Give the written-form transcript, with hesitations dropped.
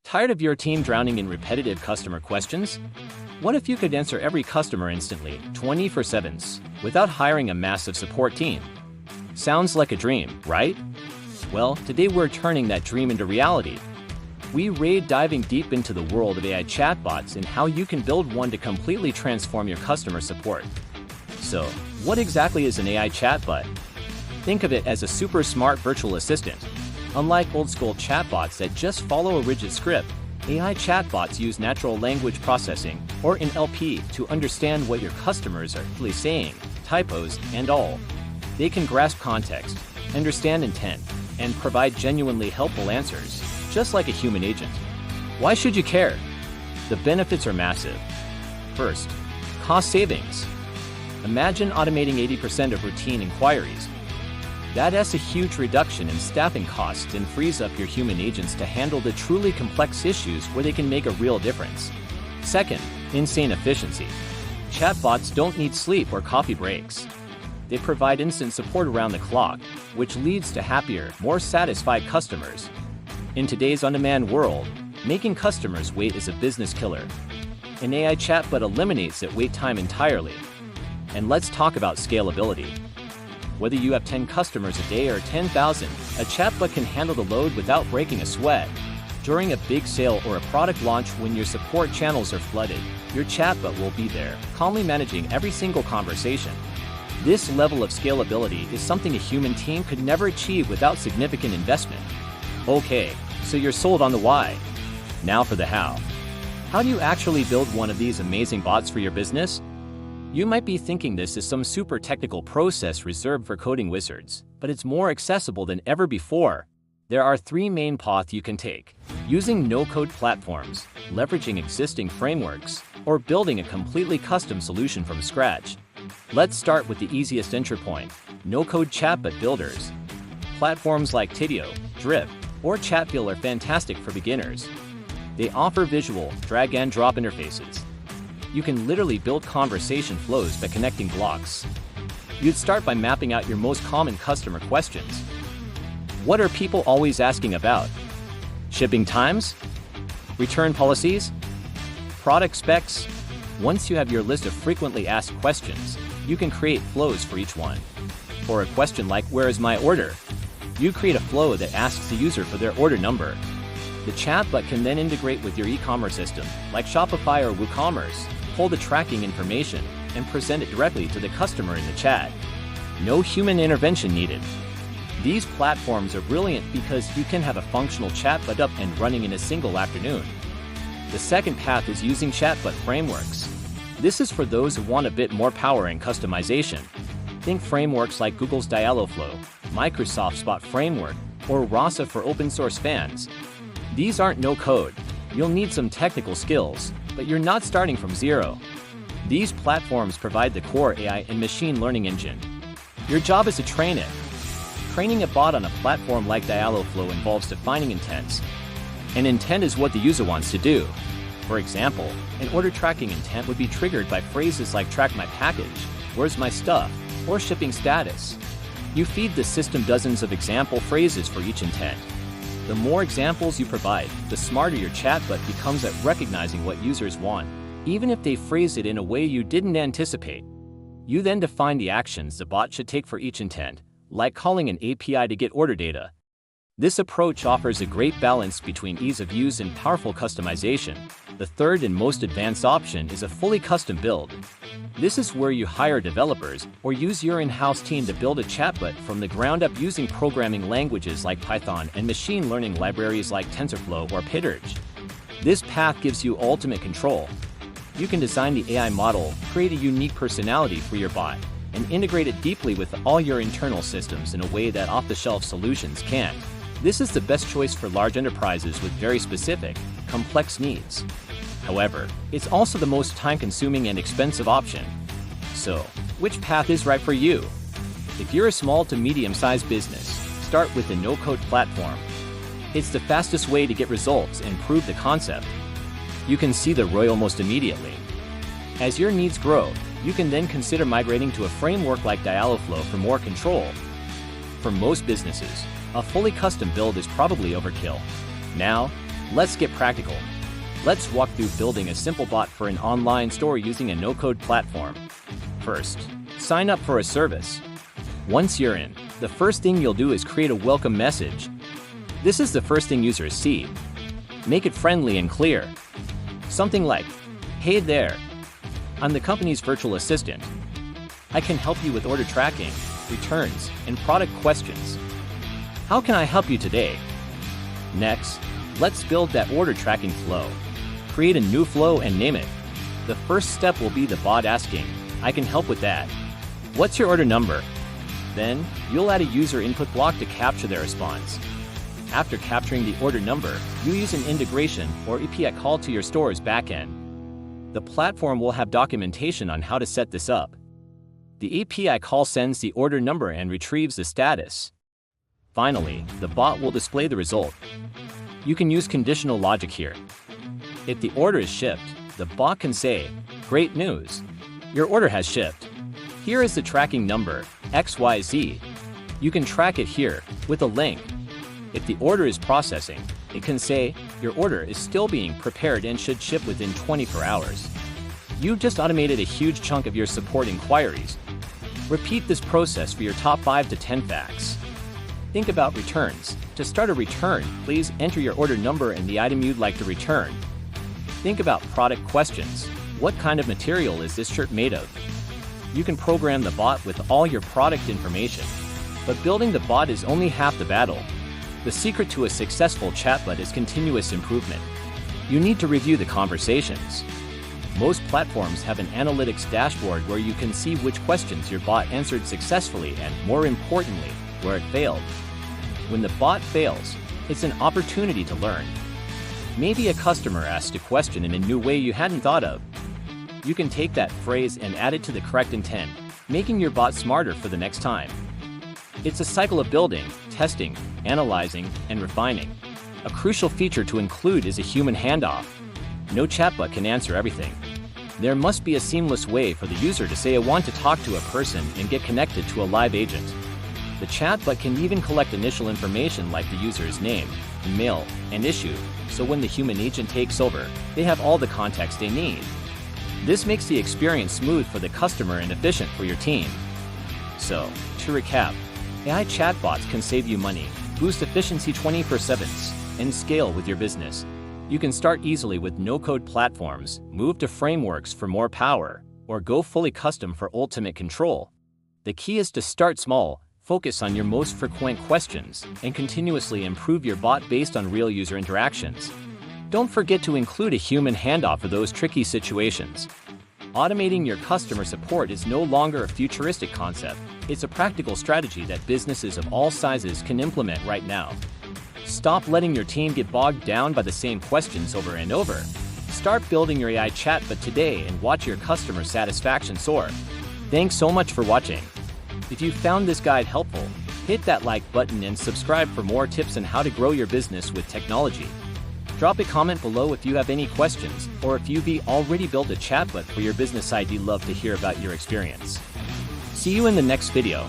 Tired of your team drowning in repetitive customer questions? What if you could answer every customer instantly, 24/7, without hiring a massive support team? Sounds like a dream, right? Well, today we're turning that dream into reality. We diving deep into the world of AI chatbots and how you can build one to completely transform your customer support. So, what exactly is an AI chatbot? Think of it as a super smart virtual assistant. Unlike old-school chatbots that just follow a rigid script, AI chatbots use natural language processing, or NLP, to understand what your customers are actually saying, typos, and all. They can grasp context, understand intent, and provide genuinely helpful answers, just like a human agent. Why should you care? The benefits are massive. First, cost savings. Imagine automating 80% of routine inquiries. That's a huge reduction in staffing costs and frees up your human agents to handle the truly complex issues where they can make a real difference. Second, insane efficiency. Chatbots don't need sleep or coffee breaks. They provide instant support around the clock, which leads to happier, more satisfied customers. In today's on-demand world, making customers wait is a business killer. An AI chatbot eliminates that wait time entirely. And let's talk about scalability. Whether you have 10 customers a day or 10,000, a chatbot can handle the load without breaking a sweat. During a big sale or a product launch, when your support channels are flooded, your chatbot will be there, calmly managing every single conversation. This level of scalability is something a human team could never achieve without significant investment. Okay, so you're sold on the why. Now for the how. How do you actually build one of these amazing bots for your business? You might be thinking this is some super technical process reserved for coding wizards, but it's more accessible than ever before. There are three main paths you can take: using no-code platforms, leveraging existing frameworks, or building a completely custom solution from scratch. Let's start with the easiest entry point: no-code chatbot builders. Platforms like Tidio, Drip, or Chatfuel are fantastic for beginners. They offer visual, drag-and-drop interfaces. You can literally build conversation flows by connecting blocks. You'd start by mapping out your most common customer questions. What are people always asking about? Shipping times? Return policies? Product specs? Once you have your list of frequently asked questions, you can create flows for each one. For a question like, "Where is my order?" you create a flow that asks the user for their order number. The chatbot can then integrate with your e-commerce system, like Shopify or WooCommerce, pull the tracking information, and present it directly to the customer in the chat. No human intervention needed. These platforms are brilliant because you can have a functional chatbot up and running in a single afternoon. The second path is using chatbot frameworks. This is for those who want a bit more power and customization. Think frameworks like Google's Dialogflow, Microsoft's Spot Framework, or Rasa for open source fans. These aren't no code. You'll need some technical skills, but you're not starting from zero. These platforms provide the core AI and machine learning engine. Your job is to train it. Training a bot on a platform like Dialogflow involves defining intents. An intent is what the user wants to do. For example, an order tracking intent would be triggered by phrases like "track my package," "where's my stuff," or "shipping status." You feed the system dozens of example phrases for each intent. The more examples you provide, the smarter your chatbot becomes at recognizing what users want, even if they phrase it in a way you didn't anticipate. You then define the actions the bot should take for each intent, like calling an API to get order data. This approach offers a great balance between ease of use and powerful customization. The third and most advanced option is a fully custom build. This is where you hire developers or use your in-house team to build a chatbot from the ground up using programming languages like Python and machine learning libraries like TensorFlow or PyTorch. This path gives you ultimate control. You can design the AI model, create a unique personality for your bot, and integrate it deeply with all your internal systems in a way that off-the-shelf solutions can't. This is the best choice for large enterprises with very specific, complex needs. However, it's also the most time-consuming and expensive option. So, which path is right for you? If you're a small to medium-sized business, start with the no-code platform. It's the fastest way to get results and prove the concept. You can see the ROI almost immediately. As your needs grow, you can then consider migrating to a framework like Dialogflow for more control. For most businesses, a fully custom build is probably overkill. Now, Let's get practical. Let's walk through building a simple bot for an online store using a no-code platform. First, sign up for a service. Once you're in, the first thing you'll do is create a welcome message. This is the first thing users see. Make it friendly and clear. Something like, "Hey there, I'm the company's virtual assistant. I can help you with order tracking, returns, and product questions. How can I help you today?" Next, let's build that order tracking flow. Create a new flow and name it. The first step will be the bot asking, "I can help with that. What's your order number?" Then, you'll add a user input block to capture their response. After capturing the order number, you use an integration or API call to your store's backend. The platform will have documentation on how to set this up. The API call sends the order number and retrieves the status. Finally, the bot will display the result. You can use conditional logic here. If the order is shipped, the bot can say, "Great news! Your order has shipped. Here is the tracking number, XYZ. You can track it here, with a link." If the order is processing, it can say, "Your order is still being prepared and should ship within 24 hours. You just automated a huge chunk of your support inquiries. Repeat this process for your top 5 to 10 facts. Think about returns. To start a return, please enter your order number and the item you'd like to return. Think about product questions. What kind of material is this shirt made of?" You can program the bot with all your product information. But building the bot is only half the battle. The secret to a successful chatbot is continuous improvement. You need to review the conversations. Most platforms have an analytics dashboard where you can see which questions your bot answered successfully and, more importantly, where it failed. When the bot fails, it's an opportunity to learn. Maybe a customer asked a question in a new way you hadn't thought of. You can take that phrase and add it to the correct intent, making your bot smarter for the next time. It's a cycle of building, testing, analyzing, and refining. A crucial feature to include is a human handoff. No chatbot can answer everything. There must be a seamless way for the user to say, "I want to talk to a person," and get connected to a live agent. The chatbot can even collect initial information like the user's name, email, and issue, so when the human agent takes over, they have all the context they need. This makes the experience smooth for the customer and efficient for your team. So, to recap, AI chatbots can save you money, boost efficiency 24/7, and scale with your business. You can start easily with no-code platforms, move to frameworks for more power, or go fully custom for ultimate control. The key is to start small, focus on your most frequent questions, and continuously improve your bot based on real user interactions. Don't forget to include a human handoff for those tricky situations. Automating your customer support is no longer a futuristic concept. It's a practical strategy that businesses of all sizes can implement right now. Stop letting your team get bogged down by the same questions over and over. Start building your AI chatbot today and watch your customer satisfaction soar. Thanks so much for watching. If you found this guide helpful, hit that like button and subscribe for more tips on how to grow your business with technology. Drop a comment below if you have any questions, or if you've already built a chatbot for your business. I'd love to hear about your experience. See you in the next video.